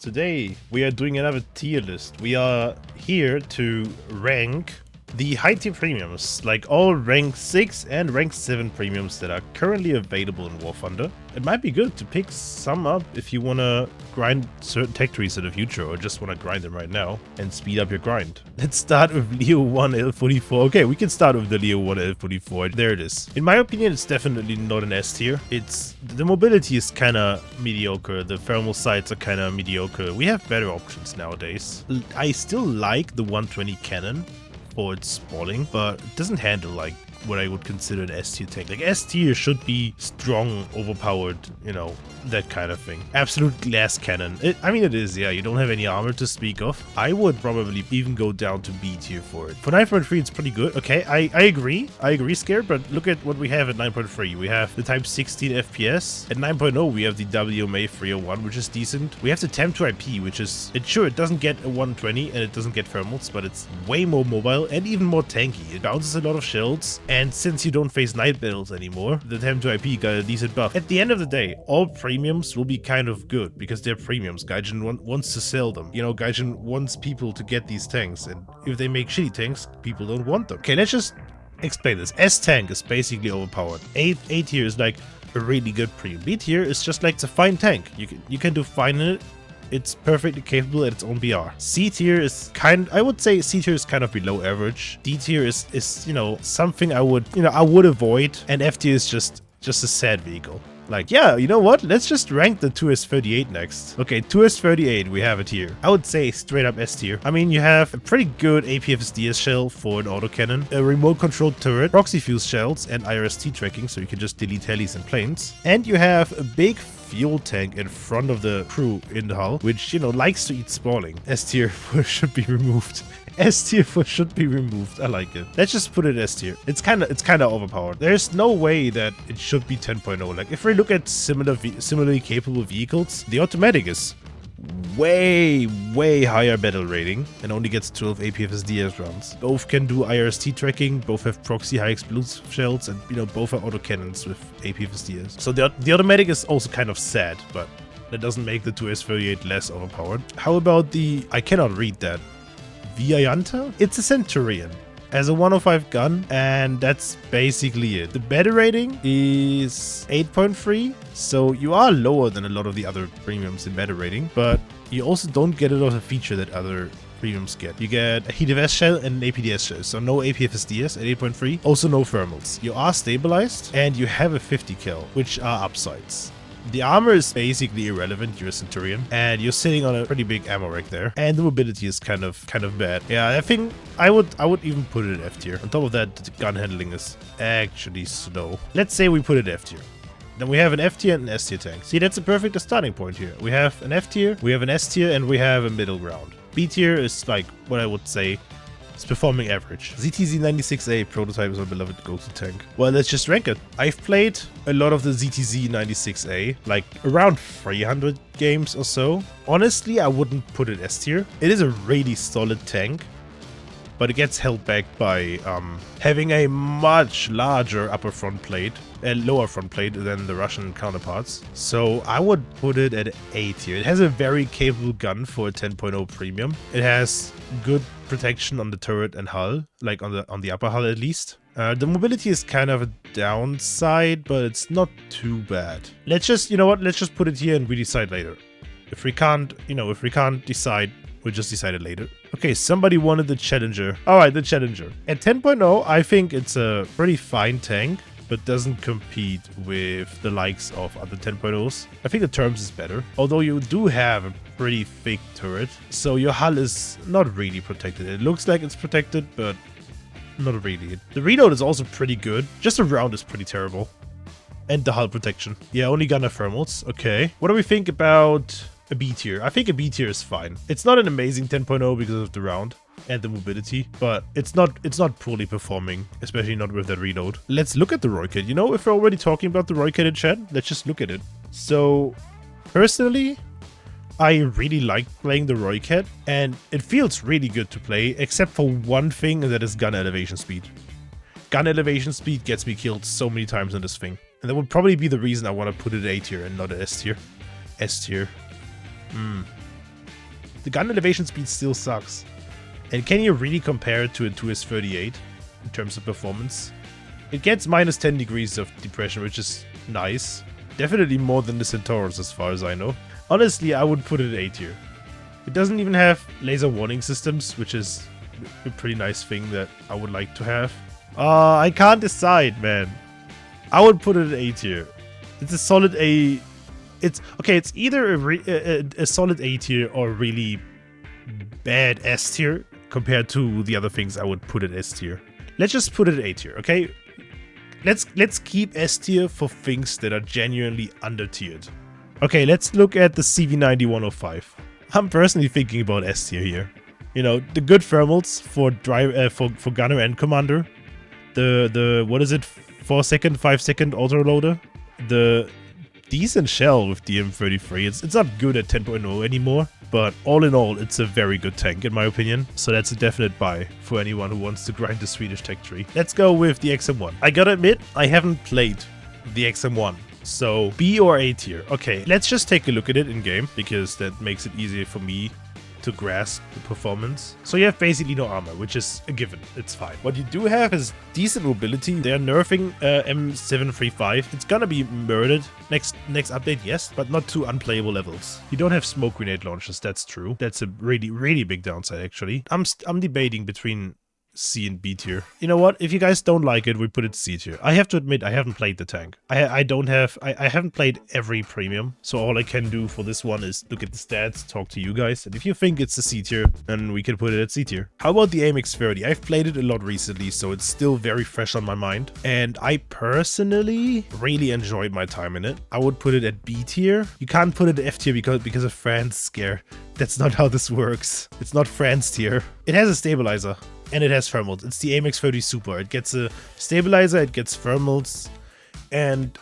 Today we are doing another tier list. We are here to rank the high tier premiums, like all rank 6 and rank 7 premiums that are currently available in War Thunder. It might be good to pick some up if you want to grind certain tech trees in the future or just want to grind them right now and speed up your grind. Let's start with Leo 1 L44. Okay, we can start with the Leo 1 L44. There it is. In my opinion, it's definitely not an S tier. The mobility is kind of mediocre. The thermal sights are kind of mediocre. We have better options nowadays. I still like the 120 cannon for its spalling, but it doesn't handle like what I would consider an S tier tank. Like S tier should be strong, overpowered, you know, that kind of thing. Absolute glass cannon. I mean, it is, yeah, you don't have any armor to speak of. I would probably even go down to B tier for it. For 9.3, it's pretty good. Okay, I agree. I agree, Scared, but look at what we have at 9.3. We have the Type 16 FPS. At 9.0, we have the WMA 301, which is decent. We have the Temp to IP, which is, it doesn't get a 120 and it doesn't get thermals, but it's way more mobile and even more tanky. It bounces a lot of shells, and since you don't face night battles anymore, the Temp to IP got a decent buff. At the end of the day, all premiums will be kind of good because they're premiums. Gaijin wants to sell them. You know, Gaijin wants people to get these tanks, and if they make shitty tanks, people don't want them. Okay, let's just explain this. S tank is basically overpowered. A tier is like a really good premium. B tier is just like it's a fine tank. You can do fine in it. It's perfectly capable at its own BR. C tier is I would say C tier is kind of below average. D tier is you know, something I would avoid, and F tier is just a sad vehicle. Like, yeah, you know what? Let's just rank the 2S38 next. Okay, 2S38, we have it here. I would say straight up S tier. I mean, you have a pretty good APFSDS shell for an autocannon, a remote controlled turret, proxy fuse shells, and IRST tracking, so you can just delete helis and planes. And you have a big fuel tank in front of the crew in the hull, which, you know, likes to eat spalling. S tier should be removed. S tier should be removed. I like it. Let's just put it S tier. It's kind of overpowered. There's no way that it should be 10.0. Like, if we look at similarly capable vehicles, the automatic is way higher battle rating and only gets 12 APFSDS rounds. Both can do IRST tracking, both have proxy high explosive shells, and, you know, both are autocannons with APFSDS. So the automatic is also kind of sad, but that doesn't make the 2S38 less overpowered. How about I cannot read that. Viant? It's a Centurion. Has a 105 gun, and that's basically it. The battle rating is 8.3, so you are lower than a lot of the other premiums in battle rating, but you also don't get a lot of feature that other premiums get. You get a heated vest shell and an APDS shell, so no APFSDS at 8.3, also no thermals. You are stabilized, and you have a 50 cal, which are upsides. The armor is basically irrelevant. You're a Centurion, and you're sitting on a pretty big ammo rack there, and the mobility is kind of bad. Yeah, I think I would even put it at F tier. On top of that, the gun handling is actually slow. Let's say we put it F tier. Then we have an F tier and an S tier tank. See, that's a perfect starting point here. We have an F tier, we have an S tier, and we have a middle ground. B tier is like what I would say. It's performing average. ZTZ-96A prototype is my beloved go-to tank. Well, let's just rank it. I've played a lot of the ZTZ-96A, like around 300 games or so. Honestly, I wouldn't put it S tier. It is a really solid tank, but it gets held back by having a much larger upper front plate and lower front plate than the Russian counterparts. So I would put it at A tier. It has a very capable gun for a 10.0 premium. It has good protection on the turret and hull, like on the upper hull at least. The mobility is kind of a downside, but it's not too bad. Let's just, you know what? Let's just put it here and we decide later. If we can't decide, we'll just decide it later. Okay, somebody wanted the Challenger. Alright, the Challenger. At 10.0, I think it's a pretty fine tank, but doesn't compete with the likes of other 10.0s. I think the terms is better, although you do have a pretty thick turret, so your hull is not really protected. It looks like it's protected, but not really. The reload is also pretty good, just the round is pretty terrible. And the hull protection. Yeah, only gunner thermals. Okay. What do we think about a B tier? I think a B tier is fine. It's not an amazing 10.0 because of the round and the mobility, but it's not poorly performing, especially not with that reload. Let's look at the Roy kit. You know, if we're already talking about the Roy kit in chat, let's just look at it. So, personally, I really like playing the Roy kit, and it feels really good to play, except for one thing, and that is gun elevation speed. Gun elevation speed gets me killed so many times in this thing, and that would probably be the reason I want to put it A tier and not an S tier. S tier. The gun elevation speed still sucks. And can you really compare it to a 2S38 in terms of performance? It gets minus 10 degrees of depression, which is nice. Definitely more than the Centaurus as far as I know. Honestly, I would put it at A tier. It doesn't even have laser warning systems, which is a pretty nice thing that I would like to have. I can't decide, man. I would put it at A tier. It's a solid A. It's okay. It's either a solid A tier or really bad S tier compared to the other things I would put at S tier. Let's just put it at A tier, okay? Let's keep S tier for things that are genuinely under tiered. Okay, let's look at the CV9105. I'm personally thinking about S tier here. You know, the good thermals for for gunner and commander. The what is it? 4-second, 5-second autoloader. The decent shell with the M33. It's not good at 10.0 anymore, but all in all, it's a very good tank in my opinion. So that's a definite buy for anyone who wants to grind the Swedish tech tree. Let's go with the XM1. I gotta admit, I haven't played the XM1. So B or A tier. Okay, let's just take a look at it in game because that makes it easier for me to grasp the performance. So you have basically no armor, which is a given. It's fine. What you do have is decent mobility. They're nerfing M735. It's gonna be murdered next update, yes, but not to unplayable levels. You don't have smoke grenade launchers. That's true. That's a really big downside actually. I'm debating between C and B tier. You know what? If you guys don't like it, we put it C tier. I have to admit, I haven't played the tank. I haven't played every premium, so all I can do for this one is look at the stats, talk to you guys, and if you think it's a C tier, then we can put it at C tier. How about the AMX-30? I've played it a lot recently, so it's still very fresh on my mind, and I personally really enjoyed my time in it. I would put it at B tier. You can't put it at F tier because of France scare. That's not how this works. It's not France tier. It has a stabilizer. And it has thermals. It's the AMX-30 Super. It gets a stabilizer, it gets thermals, and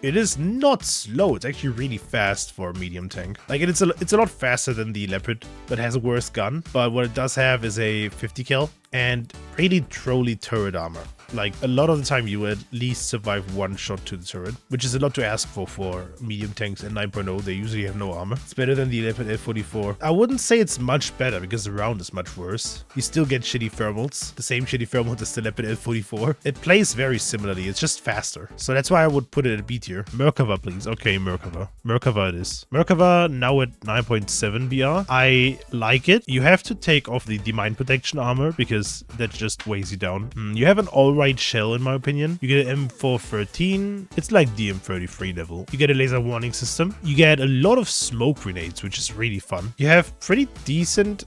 it is not slow. It's actually really fast for a medium tank. Like it's a lot faster than the Leopard, but has a worse gun. But what it does have is a 50 cal and really trolley turret armor. Like a lot of the time you at least survive one shot to the turret, which is a lot to ask for medium tanks in 9.0. They usually have no armor. It's better than the Leopard L44. I wouldn't say it's much better because the round is much worse. You still get shitty thermals, the same shitty thermals as the Leopard L44. It plays very similarly, it's just faster. So that's why I would put it at B tier. Merkava, please. Okay, Merkava. Merkava it is. Merkava now at 9.7 BR. I like it. You have to take off the mine protection armor because that just weighs you down. You have an all right shell in my opinion. You get an M413. It's like the M33 level. You get a laser warning system. You get a lot of smoke grenades, which is really fun. You have pretty decent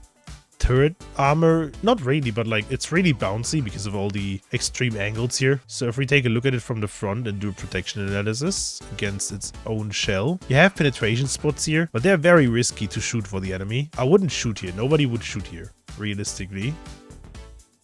turret armor. Not really, but like it's really bouncy because of all the extreme angles here. So if we take a look at it from the front and do a protection analysis against its own shell, you have penetration spots here, but they're very risky to shoot for the enemy. I wouldn't shoot here. Nobody would shoot here, realistically.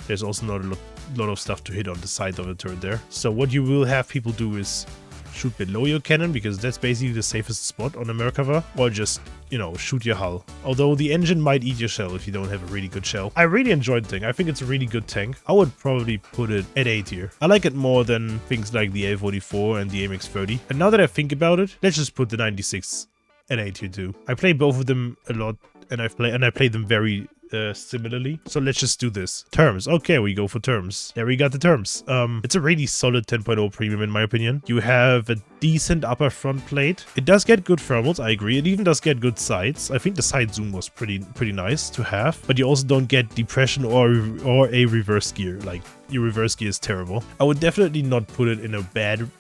There's also not a lot of stuff to hit on the side of the turret there. So what you will have people do is shoot below your cannon because that's basically the safest spot on a Merkava, or just, you know, shoot your hull. Although the engine might eat your shell if you don't have a really good shell. I really enjoyed the thing. I think it's a really good tank. I would probably put it at A tier. I like it more than things like the L44 and the AMX-30. And now that I think about it, let's just put the 96 at A tier too. I play both of them a lot, and I play them very similarly. So let's just do this. Terms. Okay, we go for terms. There we got the terms. It's a really solid 10.0 premium in my opinion. You have a decent upper front plate. It does get good thermals, I agree. It even does get good sights. I think the side zoom was pretty nice to have, but you also don't get depression or a reverse gear. Like your reverse gear is terrible. I would definitely not put it in a bad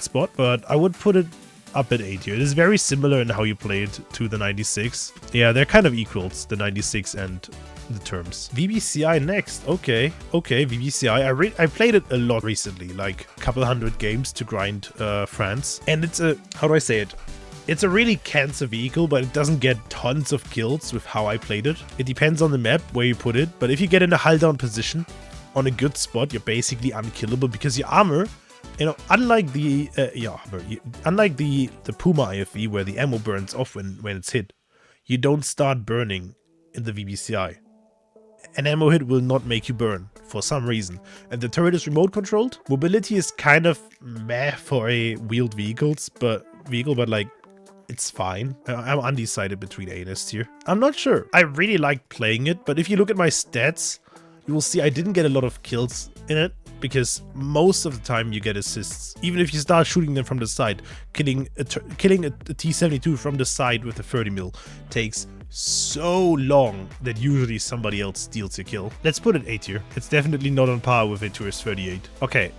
spot, but I would put it up at A tier. It is very similar in how you play it to the 96. Yeah, they're kind of equals, the 96 and the terms. VBCI next. Okay, VBCI. I played it a lot recently, like a couple hundred games to grind France. And it's a, how do I say it? It's a really cancer vehicle, but it doesn't get tons of kills with how I played it. It depends on the map where you put it, but if you get in a hull down position on a good spot, you're basically unkillable because your armor, you know, unlike the Puma IFV where the ammo burns off when it's hit, you don't start burning in the VBCI. An ammo hit will not make you burn for some reason. And the turret is remote controlled. Mobility is kind of meh for a wheeled vehicle, but like It's fine. I'm undecided between A and S tier. I'm not sure. I really like playing it, but if you look at my stats, you will see I didn't get a lot of kills in it because most of the time you get assists. Even if you start shooting them from the side, killing a T-72 from the side with a 30 mil takes so long that usually somebody else steals your kill. Let's put it A tier. It's definitely not on par with a Tourist 38. Okay.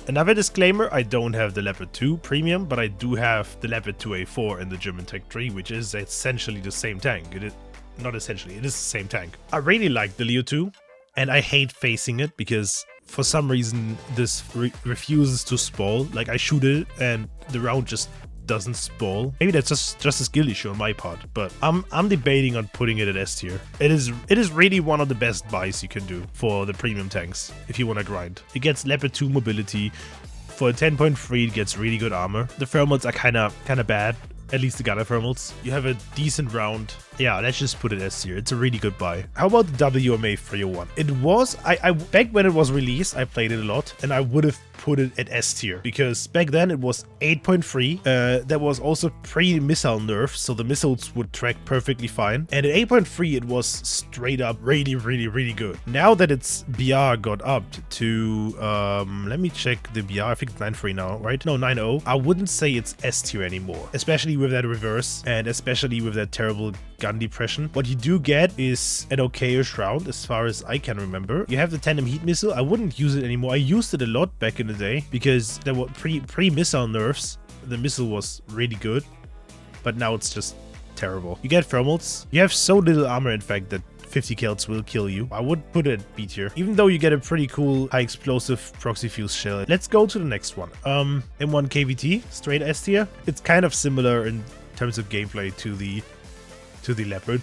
Another disclaimer, I don't have the Leopard 2 Premium, but I do have the Leopard 2A4 in the German Tech 3, which is essentially the same tank. It is not essentially, it is the same tank. I really like the Leo 2, and I hate facing it because for some reason this refuses to sprawl. Like I shoot it and the round just doesn't sprawl. Maybe that's just a skill issue on my part, but I'm debating on putting it at S tier. It is really one of the best buys you can do for the premium tanks if you want to grind. It gets Leopard 2 mobility. For a 10.3 it gets really good armor. The thermals are kind of bad. At least the gunner thermals. You have a decent round. Yeah, let's just put it S tier. It's a really good buy. How about the WMA 301? It was, back when it was released, I played it a lot, and I would have put it at S tier because back then it was 8.3. There was also pre-missile nerf, so the missiles would track perfectly fine. And at 8.3, it was straight up really, really, really good. Now that its BR got up to, let me check the BR. I think it's 9.3 now, right? No, 9.0. I wouldn't say it's S tier anymore, especially with that reverse and especially with that terrible gun depression. What you do get is an okayish round as far as I can remember. You have the tandem heat missile. I wouldn't use it anymore. I used it a lot back in the day because there were pre-missile nerfs. The missile was really good, but now it's just terrible. You get thermals. You have so little armor, in fact, that 50 kills will kill you. I would put it at B tier, even though you get a pretty cool high explosive proxy fuse shell. Let's go to the next one. M1 KVT, straight S tier. It's kind of similar in terms of gameplay to the Leopard.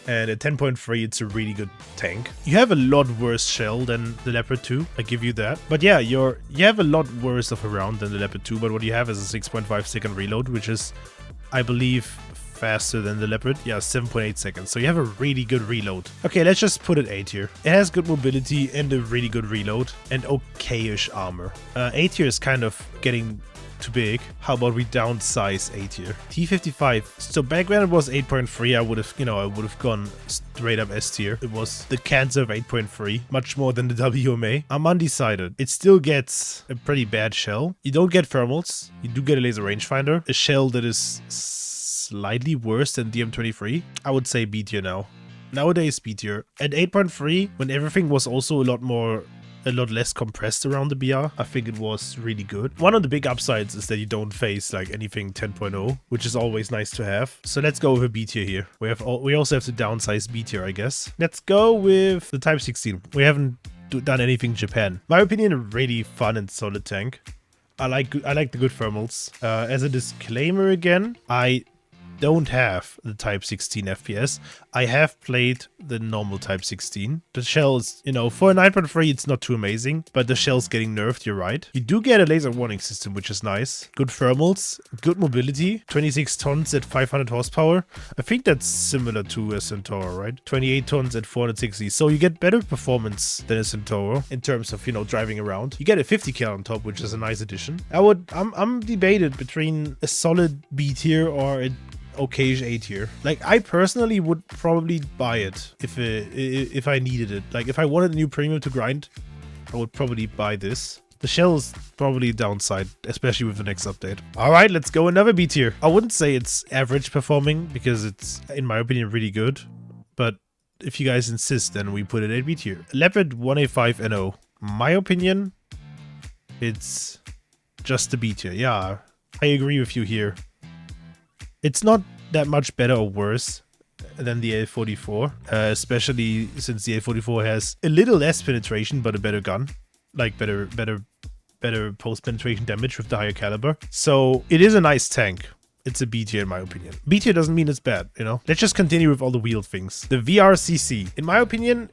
And at 10.3, it's a really good tank. You have a lot worse shell than the Leopard 2, I give you that. But yeah, you have a lot worse of a round than the Leopard 2, but what you have is a 6.5 second reload, which is, I believe, faster than the Leopard. Yeah, 7.8 seconds. So you have a really good reload. Okay, let's just put it A tier. It has good mobility and a really good reload and okayish armor. A tier is kind of getting too big. How about we downsize A tier? T55. So back when it was 8.3, I would have gone straight up S tier. It was the cancer of 8.3, much more than the WMA. I'm undecided. It still gets a pretty bad shell. You don't get thermals. You do get a laser rangefinder. A shell that is slightly worse than the M23. I would say B tier now. Nowadays B tier. At 8.3, when everything was also a lot less compressed around the BR, I think it was really good. One of the big upsides is that you don't face like anything 10.0, which is always nice to have. So let's go with a B tier here. We also have to downsize B tier, I guess. Let's go with the Type 16. We haven't done anything Japan. My opinion, a really fun and solid tank. I like the good thermals. As a disclaimer again, I don't have the Type 16 FPS. I have played the normal Type 16. The shell is, for a 9.3 it's not too amazing, but the shell's getting nerfed, you're right. You do get a laser warning system, which is nice. Good thermals, good mobility, 26 tons at 500 horsepower. I think that's similar to a Centaur, right? 28 tons at 460. So you get better performance than a Centaur in terms of, driving around. You get a 50 cal on top, which is a nice addition. I'm debated between a solid B tier or a okayish A tier. Like, I personally would probably buy it if I needed it. Like, if I wanted a new premium to grind, I would probably buy this. The shell is probably a downside, especially with the next update. All right, let's go another B tier. I wouldn't say it's average performing because it's, in my opinion, really good. But if you guys insist, then we put it at B tier. Leopard 1A5 NO. My opinion, it's just a B tier. Yeah, I agree with you here. It's not that much better or worse than the A44, especially since the A44 has a little less penetration, but a better gun, like better post-penetration damage with the higher caliber. So it is a nice tank. It's a B tier in my opinion. B tier doesn't mean it's bad, Let's just continue with all the wheeled things. The VRCC, in my opinion,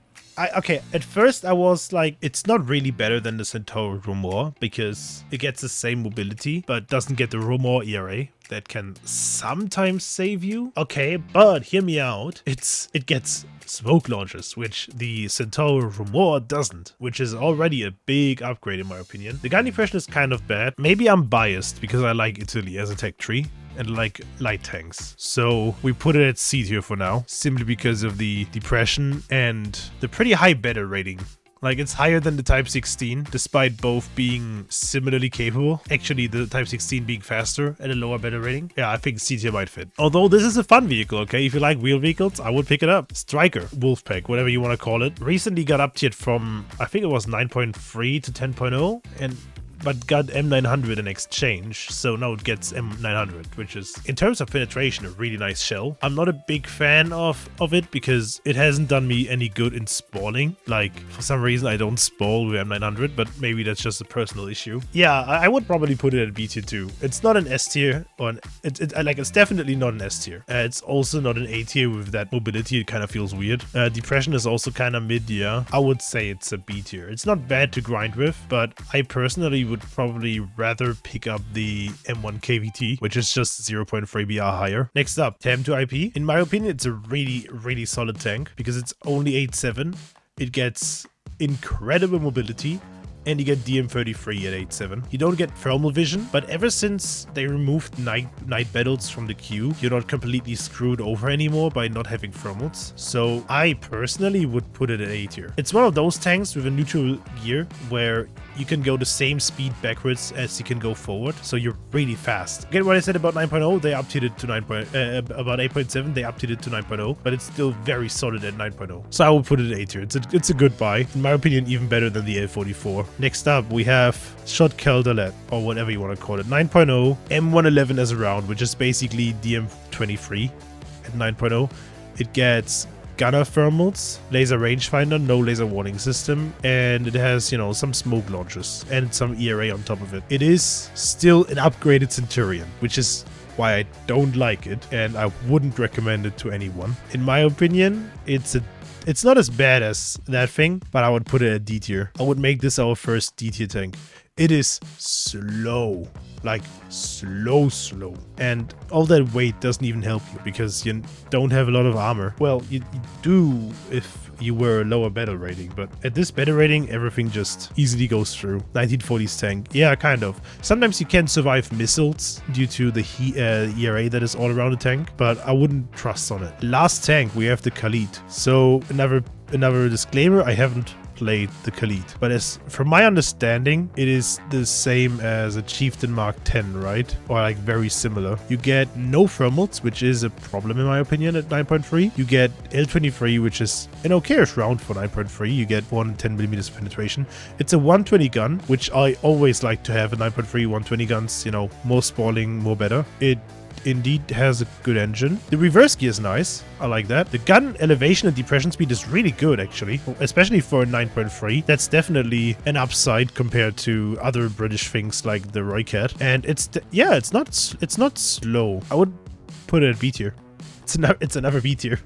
okay, at first I was like, it's not really better than the Centaur Rumor because it gets the same mobility, but doesn't get the Rumor ERA. that can sometimes save you. Okay, but hear me out. It gets smoke launchers, which the Centaur Rumor doesn't, which is already a big upgrade in my opinion. The gun depression is kind of bad. Maybe I'm biased because I like Italy as a tech tree and like light tanks. So we put it at C tier for now, simply because of the depression and the pretty high battle rating. Like, it's higher than the Type 16, despite both being similarly capable. Actually, the Type 16 being faster at a lower battle rating. Yeah, I think C tier might fit. Although this is a fun vehicle, okay? If you like wheel vehicles, I would pick it up. Striker, Wolfpack, whatever you want to call it. Recently got up-tiered from, I think it was 9.3 to 10.0, but got M900 in exchange, so now it gets M900, which is, in terms of penetration, a really nice shell. I'm not a big fan of it because it hasn't done me any good in spalling. Like, for some reason, I don't spall with M900, but maybe that's just a personal issue. Yeah, I would probably put it at B tier too. It's not an S tier, or it's definitely not an S tier. It's also not an A tier with that mobility. It kind of feels weird. Depression is also kind of mid, yeah. I would say it's a B tier. It's not bad to grind with, but I personally would probably rather pick up the M1 KVT, which is just 0.3 BR higher. Next up, TAM2 IP. In my opinion, it's a really solid tank because it's only 8.7. It gets incredible mobility, and you get DM33 at 8.7. You don't get thermal vision, but ever since they removed night battles from the queue, you're not completely screwed over anymore by not having thermals. So I personally would put it at A tier. It's one of those tanks with a neutral gear where you can go the same speed backwards as you can go forward, so you're really fast. Get what I said about 9.0? They updated it to about 8.7, they updated it to 9.0, but it's still very solid at 9.0. So I would put it at A tier. It's a good buy. In my opinion, even better than the L44. Next up, we have Sho't Khalid, or whatever you want to call it. 9.0, M111 as a round, which is basically DM23 at 9.0. It gets gunner thermals, laser rangefinder, no laser warning system, and it has, you know, some smoke launchers and some ERA on top of it. It is still an upgraded Centurion, which is why I don't like it, and I wouldn't recommend it to anyone. In my opinion, it's not as bad as that thing, but I would put it at D tier. I would make this our first D tier tank. It is slow, like slow. And all that weight doesn't even help you because you don't have a lot of armor. Well, you do if you were a lower battle rating, but at this battle rating, everything just easily goes through. 1940s tank. Yeah, kind of. Sometimes you can survive missiles due to the ERA that is all around the tank, but I wouldn't trust on it. Last tank, we have the Khalid. So another disclaimer, I haven't played the Khalid, but as from my understanding, it is the same as a Chieftain Mark 10, right? Or like very similar. You get no thermals, which is a problem in my opinion at 9.3. You get L23, which is an okay-ish round for 9.3. You get 110mm penetration. It's a 120 gun, which I always like to have a 9.3 120 guns, you know, more spalling, more better. It indeed has a good engine. The reverse gear is nice. I like that. The gun elevation and depression speed is really good, actually, especially for a 9.3. That's definitely an upside compared to other British things like the Roycat. And it's not slow. I would put it at B tier. It's another B tier.